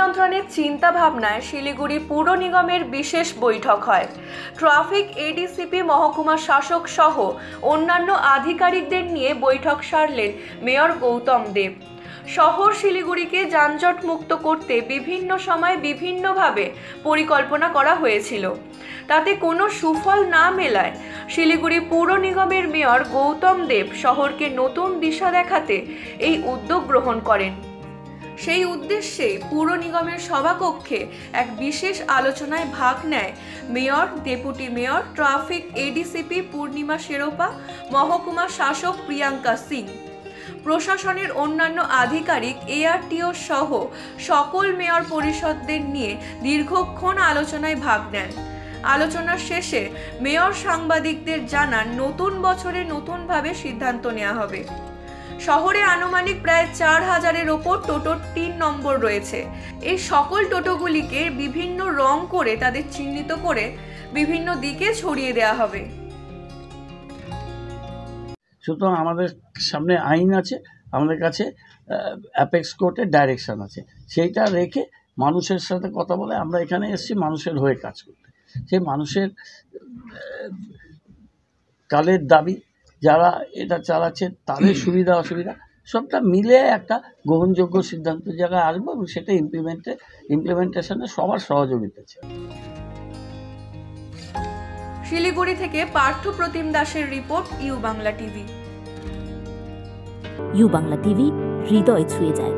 নিয়ন্ত্রণের চিন্তা ভাবনায় শিলিগুড়ি পুর নিগমের বিশেষ বৈঠক হয়। ট্রাফিক এডিসিপি, মহকুমা শাসক সহ অন্যান্য আধিকারিকদের নিয়ে বৈঠক সারলেন মেয়র গৌতম দেব। শহর শিলিগুড়িকে যানজট মুক্ত করতে বিভিন্ন সময় বিভিন্নভাবে পরিকল্পনা করা হয়েছিল, তাতে কোনো সুফল না মেলায় শিলিগুড়ি পুর নিগমের মেয়র গৌতম দেব শহরকে নতুন দিশা দেখাতে এই উদ্যোগ গ্রহণ করেন। সেই উদ্দেশ্যে পুর নিগমের সভাকক্ষে এক বিশেষ আলোচনায় ভাগ নেয় mayor, deputy mayor, traffic ADCP Purnima Sherpa, মহকুমা শাসক প্রিয়াঙ্কা সিং, প্রশাসনের অন্যান্য আধিকারিক, এআরটিও সহ সকল মেয়র পরিষদদের নিয়ে দীর্ঘক্ষণ আলোচনায় ভাগ নেন। আলোচনার শেষে মেয়র সাংবাদিকদের জানান, নতুন বছরে নতুনভাবে সিদ্ধান্ত নেওয়া হবে। শহরে আনুমানিক প্রায় 4000-এর ওপর টোটোর 3 নম্বর রয়েছে। এই সকল টোটোগুলিকে বিভিন্ন রং করে তাদের চিহ্নিত করে বিভিন্ন দিকে ছড়িয়ে দেওয়া হবে। সুতরাং আমাদের সামনে আইন আছে, আমাদের কাছে অ্যাপেক্স কোর্টের ডাইরেকশন আছে, সেইটা রেখে মানুষের সাথে কথা বলে আমরা এখানে এসেছি মানুষের হয়ে কাজ করতে। সেই মানুষের কালের দাবি, যারা এটা চালাচ্ছে তাদের সুবিধা অসুবিধা সবটা মিলে একটা গ্রহণযোগ্য সিদ্ধান্তের জায়গায় আসবো এবং সেটা ইমপ্লিমেন্টেশনে সবার সহযোগিতা চাই। শিলিগুড়ি থেকে পার্থ প্রতিম দাসের report, U Bangla TV. U Bangla TV, হৃদয় ছুঁয়ে যায়।